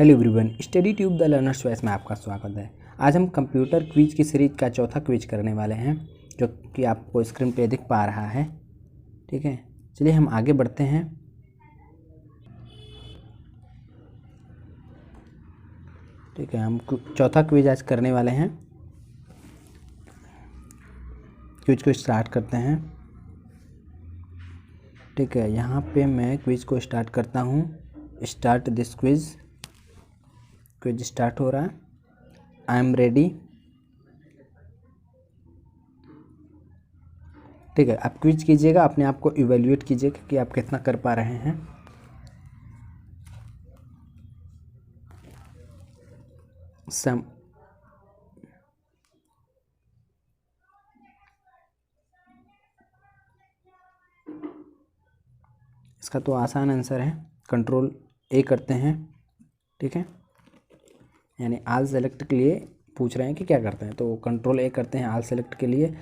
Hello everyone, study tube the learners choice में आपका स्वागत है। आज हम कंप्यूटर क्विज की सीरीज का चौथा क्विज करने वाले हैं, जो कि आपको स्क्रीन पे दिख पा रहा है। ठीक है, चलिए हम आगे बढ़ते हैं। ठीक है, हम चौथा क्विज आज करने वाले हैं। क्विज को स्टार्ट करते हैं। ठीक है, यहाँ पे मैं क्विज को स्टार्ट करता हूँ। Start this quiz. Quiz start हो रहा है। I am ready. ठीक है, आप क्विज कीजिएगा, अपने आप को इवेल्युएट कीजिएगा कि आप कितना कर पा रहे हैं। इसका तो आसान आंसर है, कंट्रोल ए करते हैं। ठीक है, यानी आल सेलेक्ट के लिए पूछ रहे हैं कि क्या करते हैं, तो कंट्रोल ए करते हैं आल सेलेक्ट के लिए।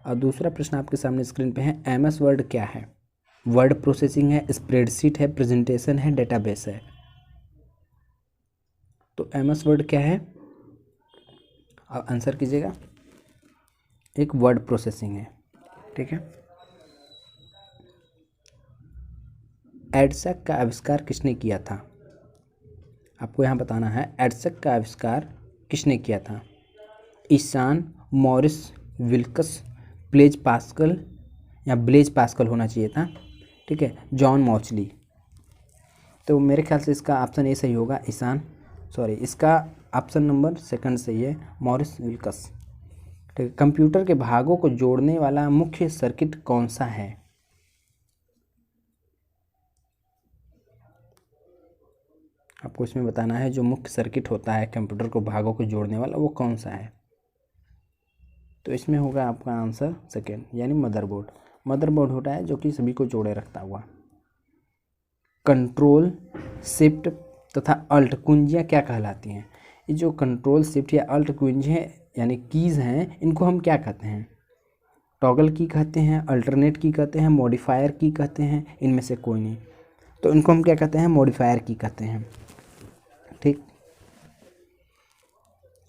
और दूसरा प्रश्न आपके सामने स्क्रीन पे है, एमएस वर्ड क्या है? वर्ड प्रोसेसिंग है, स्प्रेडशीट है, प्रेजेंटेशन है, डेटाबेस है। तो एमएस वर्ड क्या है? आप आंसर कीजिएगा। एक वर्ड प्रोसेसिंग है। ठीक है, एडसेक का आविष्कार किसने किया था? आपको यहाँ बताना है, एडसेक का आविष्कार किसने किया था? Ishan, Maurice Wilkes, Blaise Pascal, या ब्लेज पास्कल होना चाहिए था। ठीक है, जॉन मॉचली। तो मेरे ख्याल से इसका ऑप्शन ए सही होगा, इसका ऑप्शन नंबर सेकंड सही है, मॉरिस विल्कस। ठीक है, कंप्यूटर के भागों को जोड़ने वाला मुख्य सर्किट कौन सा है? आपको इसमें बताना है, जो मुख्य सर्किट होता है कंप्यूटर को भागों को जोड़ने वाला, वो कौन सा है? तो इसमें होगा आपका आंसर सेकेंड, यानी मदरबोर्ड। मदरबोर्ड होता है जो कि सभी को जोड़े रखता हुआ। कंट्रोल, शिफ्ट तथा अल्ट कुंजियाँ क्या कहलाती हैं? ये जो कंट्रोल, शिफ्ट या अल्ट कुंजियाँ यानी कीज़ हैं, इनको हम क्या कहते हैं? टॉगल की कहते हैं, अल्टरनेट की कहते हैं, मॉडिफायर की कहते हैं, इनमें से कोई नहीं। तो इनको हम क्या कहते हैं? मॉडिफायर की कहते हैं। ठीक,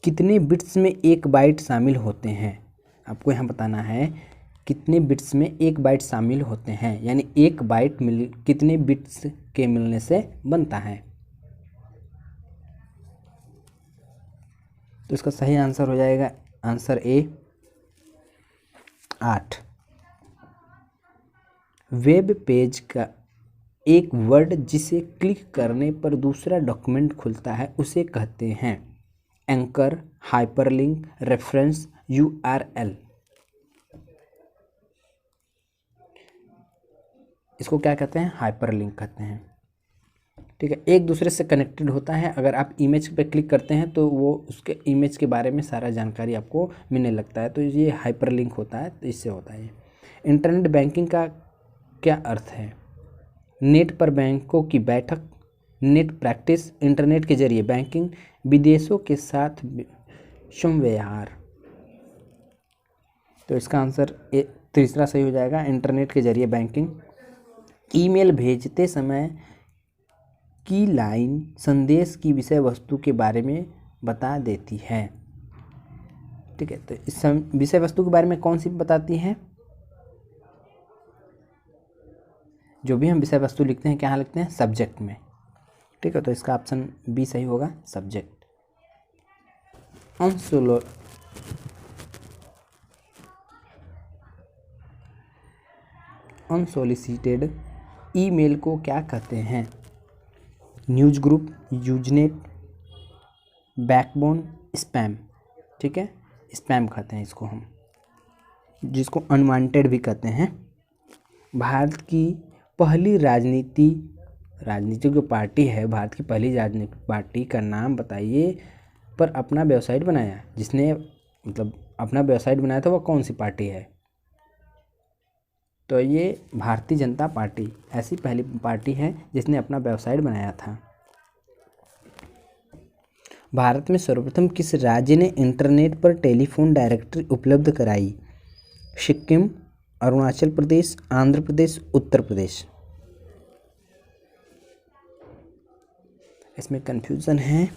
कितने बिट्स में एक बाइट शामिल होते हैं? आपको यहाँ बताना है, कितने बिट्स में एक बाइट शामिल होते हैं, यानी एक बाइट कितने बिट्स के मिलने से बनता है? तो इसका सही आंसर हो जाएगा आंसर ए, 8। वेब पेज का एक वर्ड जिसे क्लिक करने पर दूसरा डॉक्यूमेंट खुलता है, उसे कहते हैं एंकर, हाइपरलिंक, रेफरेंस, यूआरएल। इसको क्या कहते हैं? हाइपरलिंक कहते हैं। ठीक है, एक दूसरे से कनेक्टेड होता है। अगर आप इमेज पे क्लिक करते हैं तो वो उसके इमेज के बारे में सारा जानकारी आपको मिलने लगता है, तो ये हाइपरलिंक होता है, तो इससे होता है ये। इंटरनेट बैंकिंग का क्या अर्थ है? नेट पर बैंकों की बैठक, नेट प्रैक्टिस, इंटरनेट के जरिए बैंकिंग, विदेशों के साथ व्यवहार। तो इसका आंसर तीसरा सही हो जाएगा, इंटरनेट के जरिए बैंकिंग। ईमेल भेजते समय की लाइन संदेश की विषय वस्तु के बारे में बता देती है। ठीक है, तो इस विषय वस्तु के बारे में कौन सी बताती है? जो भी हम विषय वस्तु लिखते हैं, क्या लिखते हैं? सब्जेक्ट में। ठीक है, तो इसका ऑप्शन बी सही होगा, सब्जेक्ट। अनसोलिसिटेड ईमेल को क्या कहते हैं? News group, Usenet, backbone, spam. ठीक है, स्पैम कहते हैं इसको हम, जिसको अनवांटेड भी कहते हैं। भारत की पहली राजनीतिक जो पार्टी है, भारत की पहली राजनीतिक पार्टी का नाम बताइए, पर अपना वेबसाइट बनाया, जिसने मतलब अपना वेबसाइट बनाया था, वो कौन सी पार्टी है? तो ये भारतीय जनता पार्टी ऐसी पहली पार्टी है जिसने अपना वेबसाइट बनाया था। भारत में सर्वप्रथम किस राज्य ने इंटरनेट पर टेलीफोन डायरेक्टरी उपलब्ध कराई? सिक्किम, अरुणाचल प्रदेश, आंध्र प्रदेश, उत्तर प्रदेश। इसमें कन्फ्यूज़न है।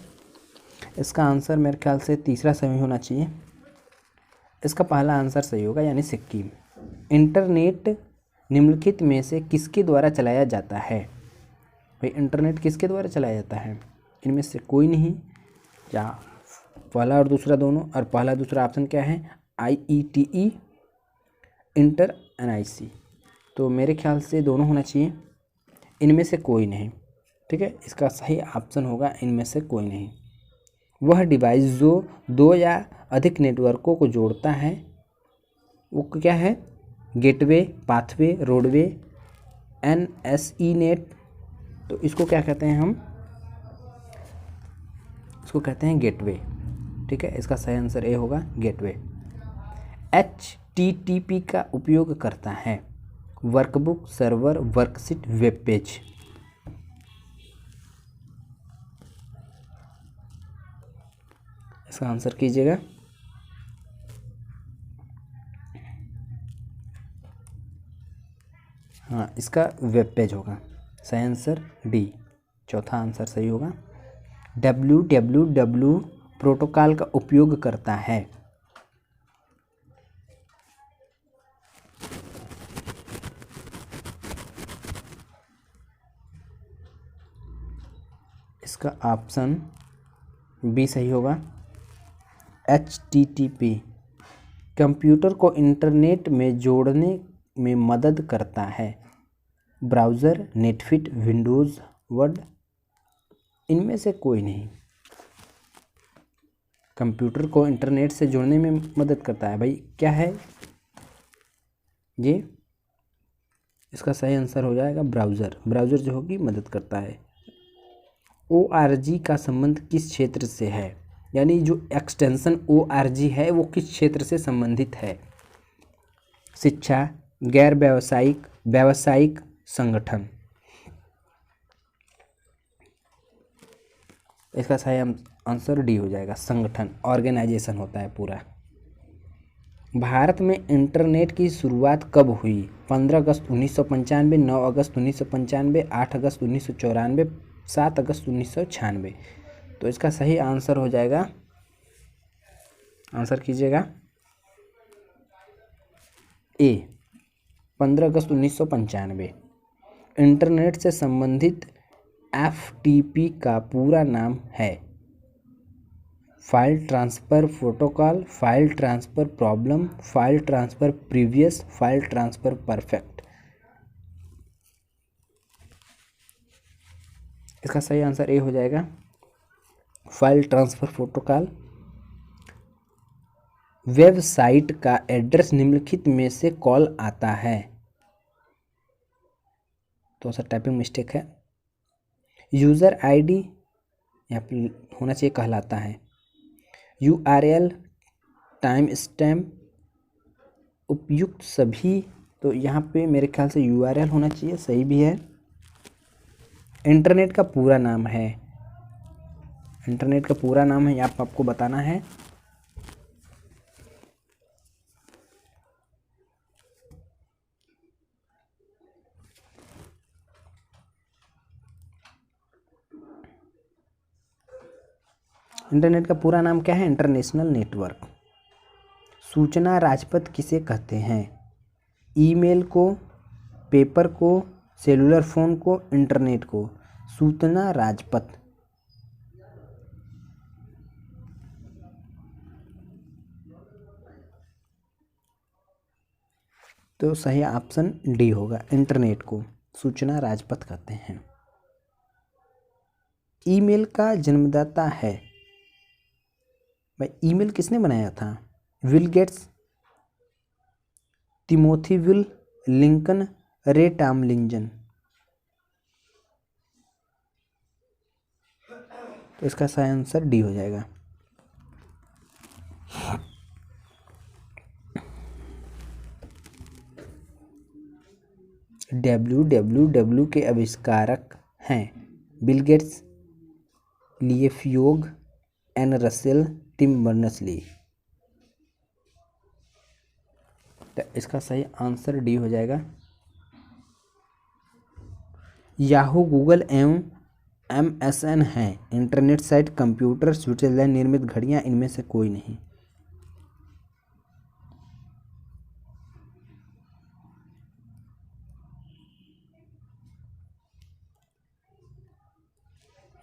इसका आंसर मेरे ख्याल से तीसरा सही होना चाहिए। इसका पहला आंसर सही होगा, यानी सिक्किम। इंटरनेट निम्नलिखित में से किसके द्वारा चलाया जाता है? भाई इंटरनेट किसके द्वारा चलाया जाता है? इनमें से कोई नहीं, या पहला और दूसरा दोनों, और पहला दूसरा ऑप्शन क्या है? IETE, inter, NIC। तो मेरे ख्याल से दोनों होना चाहिए, इनमें से कोई नहीं। ठीक है, इसका सही ऑप्शन होगा इनमें से कोई नहीं। वह डिवाइस जो दो या अधिक नेटवर्कों को जोड़ता है वो क्या है? Gateway, pathway, roadway, NSE net. तो इसको क्या कहते हैं हम? इसको कहते हैं गेटवे। ठीक है, इसका सही आंसर ए होगा, गेटवे। HTTP का उपयोग करता है workbook, server, worksheet, web page. इसका आंसर कीजिएगा। हाँ, इसका वेब पेज होगा। सही आंसर डी, चौथा आंसर सही होगा। WWW प्रोटोकॉल का उपयोग करता है। इसका ऑप्शन बी सही होगा, HTTP कंप्यूटर को इंटरनेट में जोड़ने में मदद करता है। ब्राउज़र, नेटफिट, विंडोज़, वर्ड, इनमें से कोई नहीं। कंप्यूटर को इंटरनेट से जोड़ने में मदद करता है, भाई क्या है ये? इसका सही आंसर हो जाएगा ब्राउज़र। ब्राउज़र जो होगी मदद करता है। ORG का संबंध किस क्षेत्र से है? यानी जो एक्सटेंशन ORG है वो किस क्षेत्र से संबंधित है? शिक्षा, गैर व्यावसायिक, व्यावसायिक, संगठन। इसका सही आंसर डी हो जाएगा, संगठन, ऑर्गेनाइजेशन होता है पूरा। भारत में इंटरनेट की शुरुआत कब हुई? 15 अगस्त 1995, 9 अगस्त 1995, 8 अगस्त 1994, 7 अगस्त 1996। तो इसका सही आंसर हो जाएगा, आंसर कीजिएगा ए, 15 अगस्त 1995। इंटरनेट से संबंधित FTP का पूरा नाम है file transfer protocol, file transfer problem, file transfer previous, file transfer perfect. इसका सही आंसर ए हो जाएगा, फाइल ट्रांसफ़र प्रोटोकॉल। वेबसाइट का एड्रेस निम्नलिखित में से कॉल आता है। तो सर टाइपिंग मिस्टेक है। यूज़र ID यहाँ पर होना चाहिए कहलाता है। URL, टाइम स्टैम्प, उपयुक्त सभी। तो यहाँ पे मेरे ख्याल से URL होना चाहिए, सही भी है। इंटरनेट का पूरा नाम है, इंटरनेट का पूरा नाम है, यहाँ आपको बताना है। इंटरनेट का पूरा नाम क्या है? International network. सूचना राजपथ किसे कहते हैं? ईमेल को, पेपर को, सेलुलर फ़ोन को, इंटरनेट को। सूचना राजपथ। तो सही ऑप्शन डी होगा, इंटरनेट को सूचना राजपथ कहते हैं। ईमेल का जन्मदाता है? भाई ईमेल किसने बनाया था? Bill Gates, Timothy will, Lincoln, रे टॉमलिंसन। तो इसका सही आंसर डी हो जाएगा। WWW के आविष्कारक हैं बिल गेट्स, लिएफियोग, एन रसेल, टिम बर्नर्स-ली। तो इसका सही आंसर डी हो जाएगा। याहू, गूगल एवं MSN हैं। इंटरनेट साइट, कंप्यूटर, स्विट्जरलैंड निर्मित घड़ियाँ, इनमें से कोई नहीं।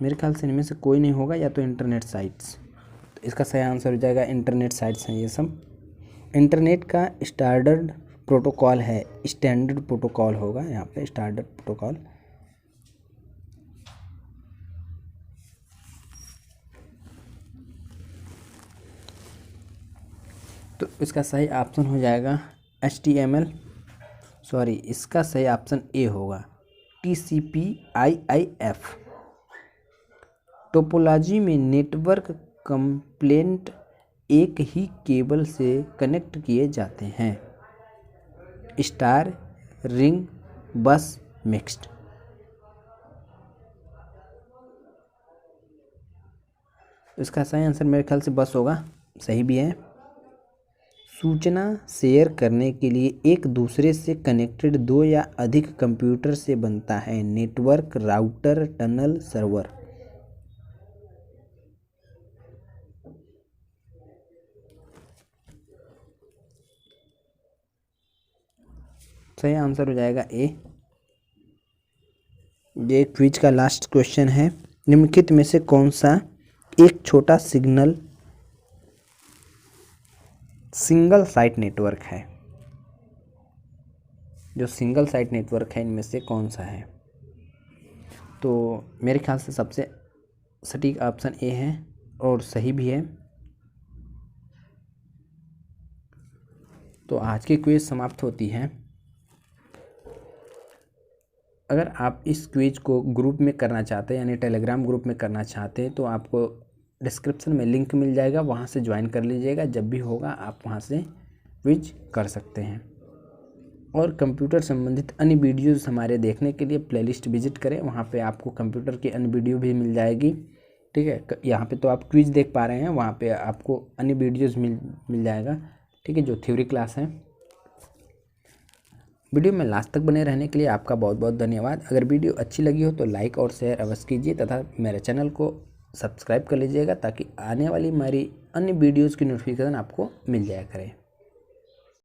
मेरे ख्याल से इनमें से कोई नहीं होगा, या तो इंटरनेट साइट्स। तो इसका सही आंसर हो जाएगा इंटरनेट साइट्स हैं ये सब। इंटरनेट का स्टैंडर्ड प्रोटोकॉल है, स्टैंडर्ड प्रोटोकॉल होगा यहाँ पे, स्टैंडर्ड प्रोटोकॉल। तो इसका सही ऑप्शन हो जाएगा HTML, सॉरी इसका सही ऑप्शन ए होगा TCP/IIF। टोपोलॉजी में नेटवर्क कंप्लेंट एक ही केबल से कनेक्ट किए जाते हैं, स्टार, रिंग, बस, मिक्स्ड। इसका सही आंसर मेरे ख्याल से बस होगा, सही भी है। सूचना शेयर करने के लिए एक दूसरे से कनेक्टेड दो या अधिक कंप्यूटर से बनता है नेटवर्क, राउटर, टनल, सर्वर। सही आंसर हो जाएगा ए। ये क्विज का लास्ट क्वेश्चन है। निम्नलिखित में से कौन सा एक छोटा सिंगल साइट नेटवर्क है? जो सिंगल साइट नेटवर्क है इनमें से कौन सा है? तो मेरे ख्याल से सबसे सटीक ऑप्शन ए है और सही भी है। तो आज की क्विज समाप्त होती है। अगर आप इस क्विज को ग्रुप में करना चाहते हैं, यानी टेलीग्राम ग्रुप में करना चाहते हैं, तो आपको डिस्क्रिप्शन में लिंक मिल जाएगा, वहाँ से ज्वाइन कर लीजिएगा। जब भी होगा आप वहाँ से क्विज कर सकते हैं। और कंप्यूटर संबंधित अन्य वीडियोज़ हमारे देखने के लिए प्लेलिस्ट विजिट करें, वहाँ पे आपको कंप्यूटर की अन्य वीडियो भी मिल जाएगी। ठीक है, यहाँ पे तो आप क्विज देख पा रहे हैं, वहाँ पे आपको अन्य वीडियोज़ मिल जाएगा। ठीक है, जो थ्योरी क्लास है। वीडियो में लास्ट तक बने रहने के लिए आपका बहुत बहुत धन्यवाद। अगर वीडियो अच्छी लगी हो तो लाइक और शेयर अवश्य कीजिए तथा मेरे चैनल को सब्सक्राइब कर लीजिएगा, ताकि आने वाली हमारी अन्य वीडियोज़ की नोटिफिकेशन आपको मिल जाया करे।